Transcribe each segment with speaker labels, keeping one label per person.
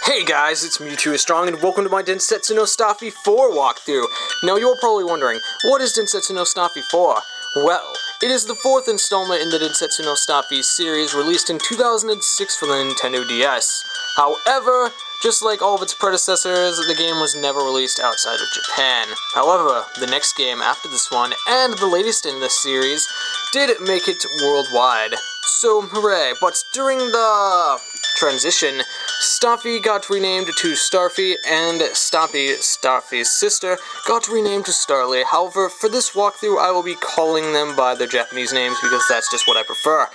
Speaker 1: Hey guys, it's Mewtwo is Strong, and welcome to my Densetsu no Stafy 4 walkthrough. Now you're probably wondering, what is Densetsu no Stafy 4? Well, it is the fourth installment in the Densetsu no Stafy series, released in 2006 for the Nintendo DS. However, just like all of its predecessors, the game was never released outside of Japan. However, the next game after this one, and the latest in this series, did make it worldwide. So hooray, but during the transition, Stafy got renamed to Starfy, and Stafy, Starfy's sister, got renamed to Starly. However, for this walkthrough, I will be calling them by their Japanese names because that's just what I prefer.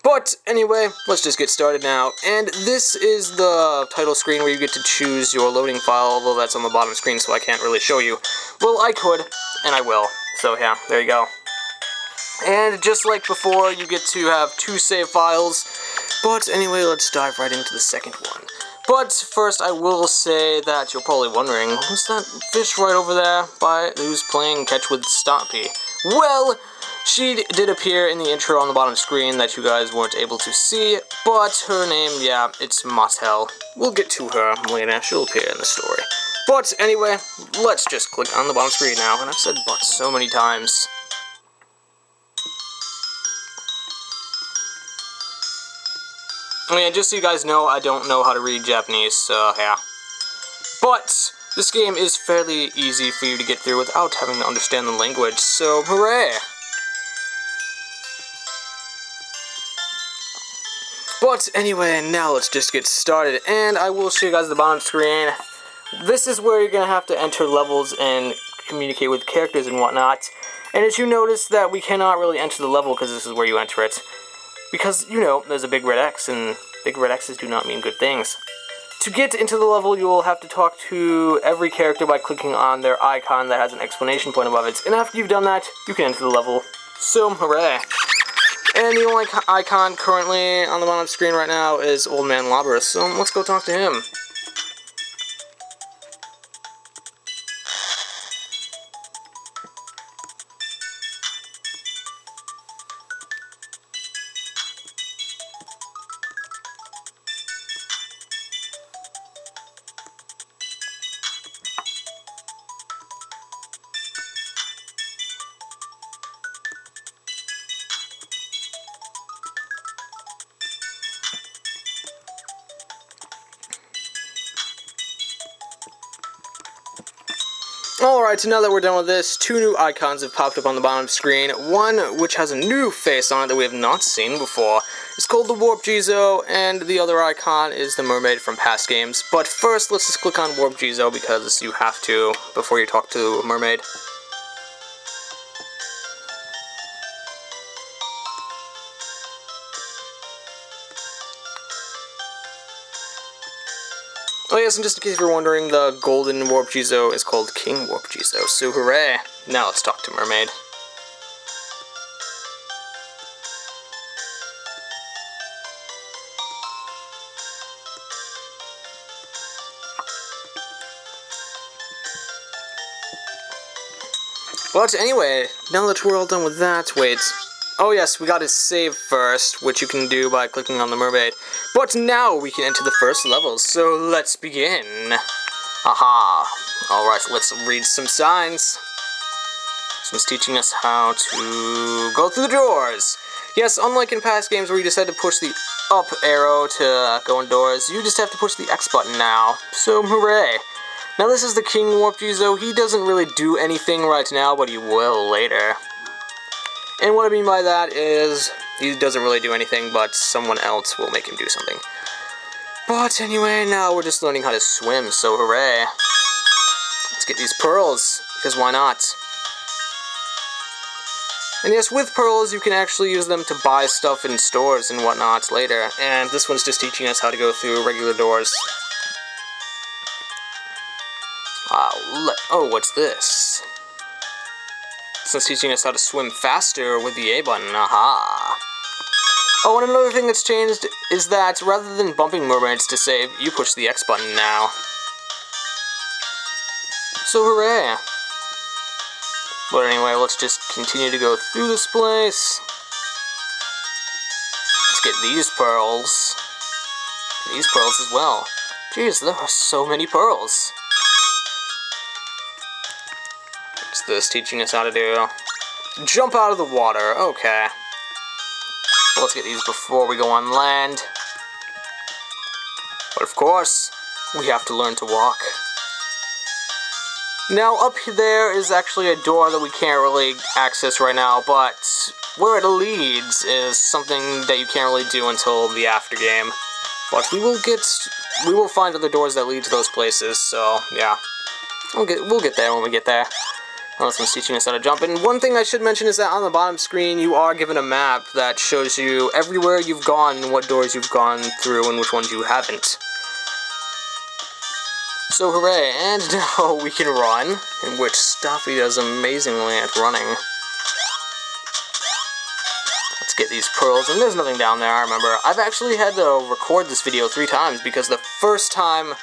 Speaker 1: But anyway, let's just get started now. And this is the title screen where you get to choose your loading file, although that's on the bottom screen, so I can't really show you. Well, I could, and I will. So yeah, there you go. And just like before, you get to have 2 save files. But anyway, let's dive right into the second one. But first, I will say that you're probably wondering, who's that fish right over there who's playing catch with Stafy? Well, she did appear in the intro on the bottom screen that you guys weren't able to see, but her name, yeah, it's Motel. We'll get to her later. She'll appear in the story. But anyway, let's just click on the bottom screen now, and I've said but so many times. I mean, just so you guys know, I don't know how to read Japanese, so yeah. But this game is fairly easy for you to get through without having to understand the language, so hooray! But anyway, now let's just get started, and I will show you guys the bottom screen. This is where you're going to have to enter levels and communicate with characters and whatnot. And as you notice that we cannot really enter the level because this is where you enter it. Because, you know, there's a big red X, and big red X's do not mean good things. To get into the level, you will have to talk to every character by clicking on their icon that has an exclamation point above it. And after you've done that, you can enter the level. So, hooray. And the only icon currently on the bottom screen right now is Old Man Lobber, so let's go talk to him. Alright, so now that we're done with this, 2 new icons have popped up on the bottom screen. One, which has a new face on it that we have not seen before. It's called the Warp Jizo, and the other icon is the mermaid from past games. But first, let's just click on Warp Jizo because you have to before you talk to a mermaid. Oh yes, and just in case you're wondering, the golden Warp Jizo is called King Warp Jizo, so hooray! Now let's talk to Mermaid. But anyway, now that we're all done with that, wait. Oh yes, we gotta save first, which you can do by clicking on the mermaid. But now we can enter the first level, so let's begin. Aha. Alright, let's read some signs. This one's teaching us how to go through the doors. Yes, unlike in past games where you just had to push the up arrow to go indoors, you just have to push the X button now. So hooray. Now this is the King Warp Jizo. He doesn't really do anything right now, but he will later. And what I mean by that is, he doesn't really do anything, but someone else will make him do something. But anyway, now we're just learning how to swim, so hooray. Let's get these pearls, because why not? And yes, with pearls, you can actually use them to buy stuff in stores and whatnot later. And this one's just teaching us how to go through regular doors. Oh, what's this? This one's teaching us how to swim faster with the A button, aha. Oh, and another thing that's changed is that rather than bumping mermaids to save, you push the X button now. So hooray! But anyway, let's just continue to go through this place. Let's get these pearls. These pearls as well. Jeez, there are so many pearls. What's this teaching us how to do? Jump out of the water. Okay. Let's get these before we go on land. But of course, we have to learn to walk. Now, up there is actually a door that we can't really access right now, but where it leads is something that you can't really do until the after game. But we will find other doors that lead to those places, so yeah. We'll get there when we get there. This one's teaching us how to jump. And one thing I should mention is that on the bottom screen, you are given a map that shows you everywhere you've gone and what doors you've gone through and which ones you haven't. So hooray, and now we can run, in which Stafy does amazingly at running. Let's get these pearls, and there's nothing down there, I remember. I've actually had to record this video 3 times, because the first time,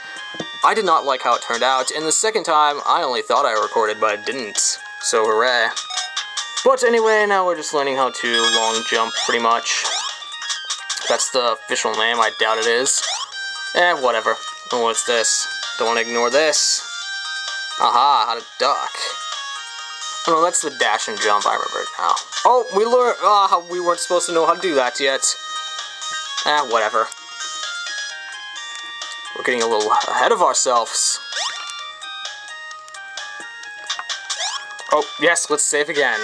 Speaker 1: I did not like how it turned out, and the second time, I only thought I recorded, but I didn't. So hooray. But anyway, now we're just learning how to long jump, pretty much. That's the official name, I doubt it is. Whatever. Oh, what's this? Don't want to ignore this. Aha, how to duck. Oh, no, that's the dash and jump, I remember it now. Oh, we weren't supposed to know how to do that yet. Whatever. We're getting a little ahead of ourselves. Oh, yes, let's save again.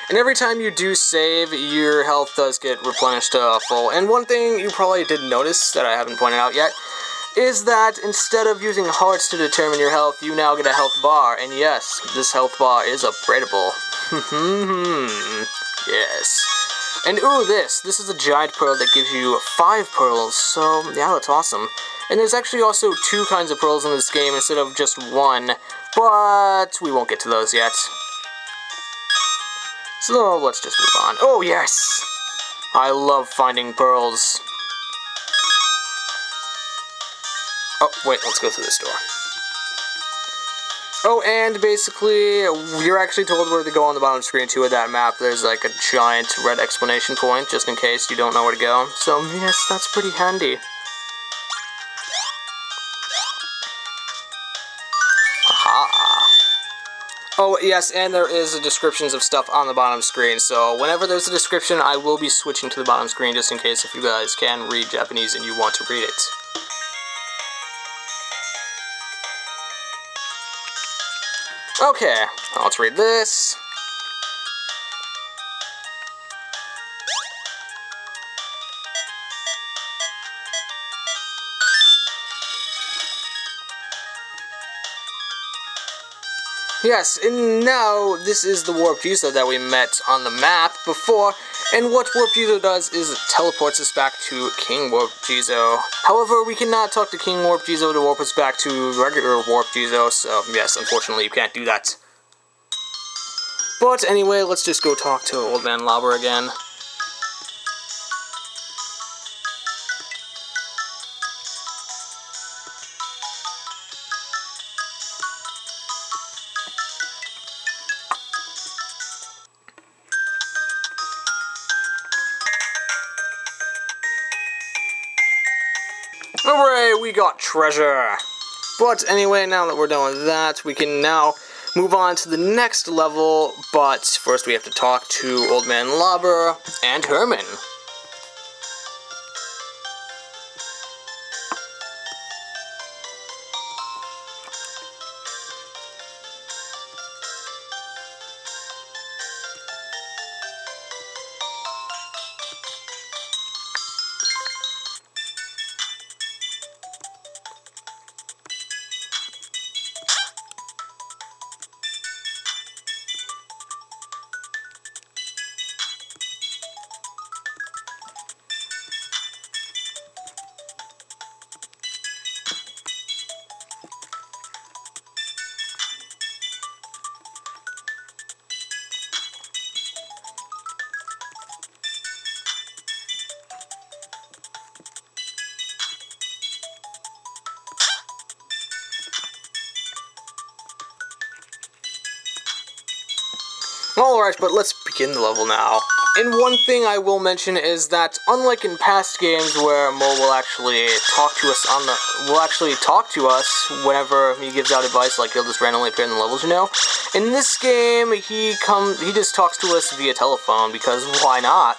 Speaker 1: And every time you do save, your health does get replenished to full. And one thing you probably didn't notice that I haven't pointed out yet is that instead of using hearts to determine your health, you now get a health bar. And yes, this health bar is upgradable. Yes. And ooh, this is a giant pearl that gives you 5 pearls. So yeah, that's awesome. And there's actually also 2 kinds of pearls in this game instead of just 1, but we won't get to those yet. So let's just move on. Oh yes! I love finding pearls. Oh, wait, let's go through this door. Oh, and basically, you're actually told where to go on the bottom screen too of that map. There's like a giant red exclamation point, just in case you don't know where to go. So yes, that's pretty handy. Oh, yes, and there is descriptions of stuff on the bottom screen, so whenever there's a description, I will be switching to the bottom screen just in case if you guys can read Japanese and you want to read it. Okay, let's read this. Yes, and now this is the Warp Jizo that we met on the map before, and what Warp Jizo does is it teleports us back to King Warp Jizo. However, we cannot talk to King Warp Jizo to warp us back to regular Warp Jizo, so yes, unfortunately you can't do that. But anyway, let's just go talk to Old Man Lobber again. Hooray, we got treasure! But anyway, now that we're done with that, we can now move on to the next level, but first we have to talk to Old Man Lobber and Herman. Alright, but let's begin the level now. And one thing I will mention is that, unlike in past games where Mo will actually talk to us whenever he gives out advice, like he'll just randomly appear in the levels, you know? In this game, he just talks to us via telephone, because why not?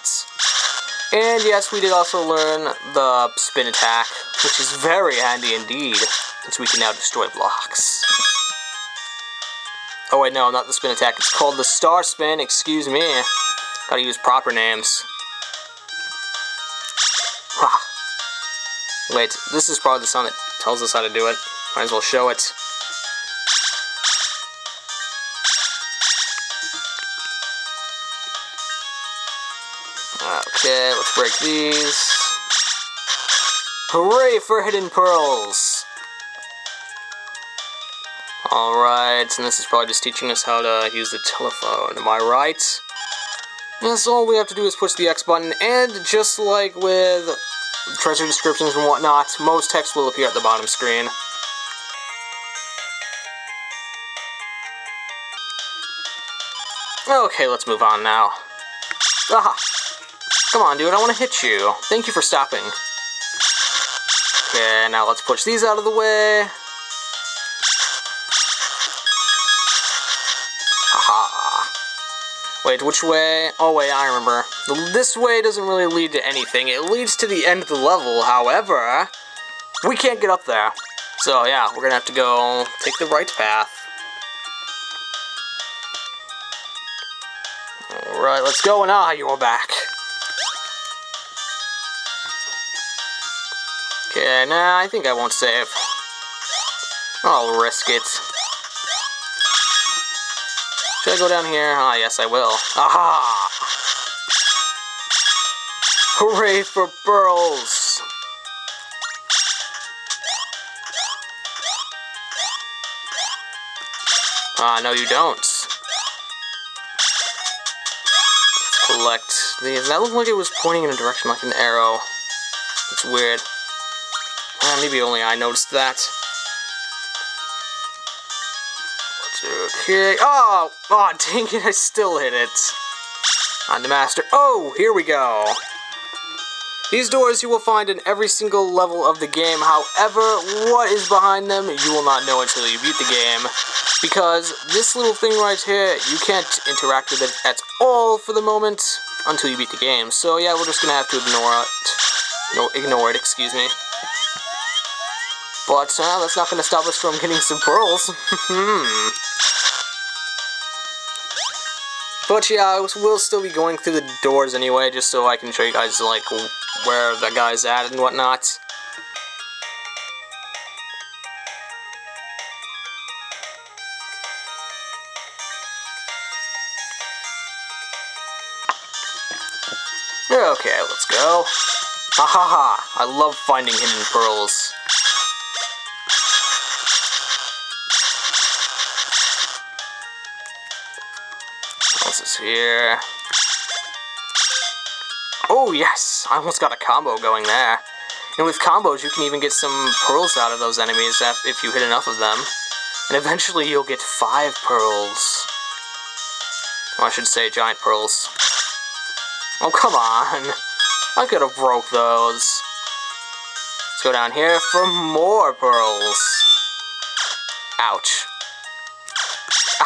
Speaker 1: And yes, we did also learn the spin attack, which is very handy indeed, since we can now destroy blocks. Oh wait, no, not the spin attack. It's called the star spin, excuse me. Gotta use proper names. Ha. Wait, this is probably the sound that tells us how to do it. Might as well show it. Okay, let's break these. Hooray for hidden pearls! Alright, and this is probably just teaching us how to use the telephone, am I right? Yes, all we have to do is push the X button, and just like with treasure descriptions and whatnot, most text will appear at the bottom screen. Okay, let's move on now. Aha! Come on, dude, I want to hit you. Thank you for stopping. Okay, now let's push these out of the way. Haha. Wait, which way? Oh wait, I remember. This way doesn't really lead to anything. It leads to the end of the level, however, we can't get up there. So yeah, we're gonna have to go take the right path. Alright, let's go, and you're back. Okay, nah, I think I won't save. I'll risk it. Should I go down here? Ah, yes, I will. Aha! Hooray for pearls! Ah, no you don't. Let's collect these. That looked like it was pointing in a direction like an arrow. It's weird. Maybe only I noticed that. Okay. Oh, dang it, I still hit it. On the master. Oh, here we go. These doors you will find in every single level of the game. However, what is behind them, you will not know until you beat the game. Because this little thing right here, you can't interact with it at all for the moment until you beat the game. So yeah, we're just gonna have to ignore it. No, ignore it, excuse me. But that's not gonna stop us from getting some pearls. But yeah, we'll still be going through the doors anyway, just so I can show you guys, like, where the guy's at and whatnot. Okay, let's go. Ha ha ha, I love finding hidden pearls. What's this here? Oh yes, I almost got a combo going there. And with combos, you can even get some pearls out of those enemies if you hit enough of them. And eventually you'll get 5 pearls. Or I should say giant pearls. Oh, come on. I could have broke those. Let's go down here for more pearls. Ouch.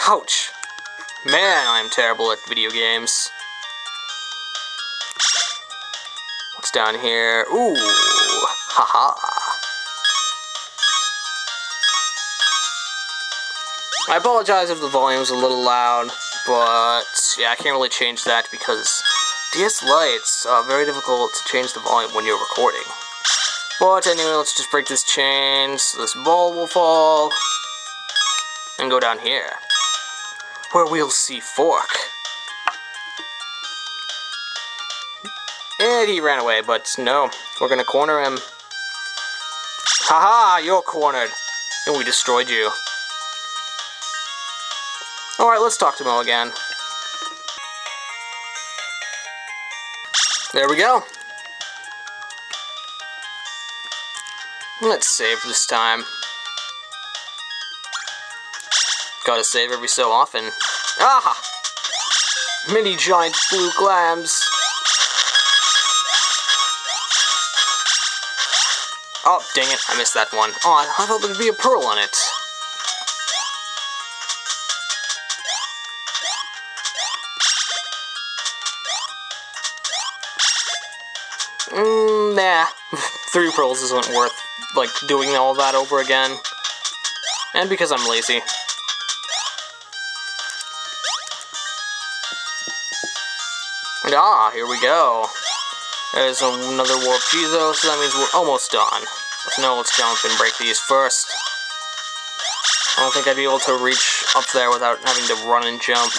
Speaker 1: Ouch. Man, I'm terrible at video games. What's down here? Ooh. Haha. I apologize if the volume's a little loud, but yeah, I can't really change that because DS Lite's very difficult to change the volume when you're recording. But anyway, let's just break this chain so this ball will fall. And go down here, where we'll see Fork. And he ran away, but no, we're gonna corner him. Haha, you're cornered. And we destroyed you. Alright, let's talk to Mo again. There we go. Let's save this time. Gotta save every so often. Aha! Mini giant blue clams. Oh, dang it, I missed that one. Oh, I thought there'd be a pearl on it. Nah. 3 pearls isn't worth, like, doing all that over again. And because I'm lazy. And here we go. There's another warp Jizo, so that means we're almost done. But no, let's jump and break these first. I don't think I'd be able to reach up there without having to run and jump.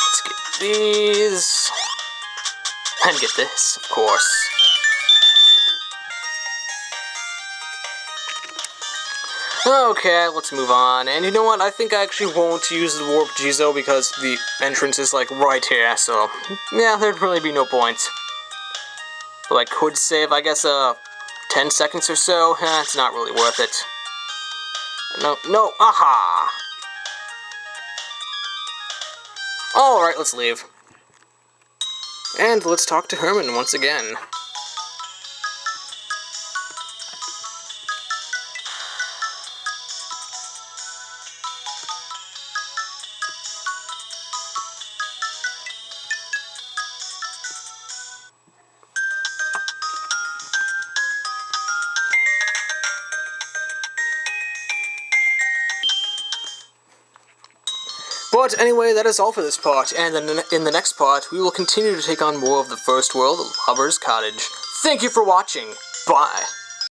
Speaker 1: Let's get these. And get this, of course. Okay, let's move on. And you know what? I think I actually won't use the warp Jizo because the entrance is like right here, so yeah, there'd really be no point. But I could save, I guess, 10 seconds or so. It's not really worth it. No, aha! Alright, let's leave. And let's talk to Herman once again. But anyway, that is all for this part, and in the next part, we will continue to take on more of the first world, Lobber's Cottage. Thank you for watching. Bye.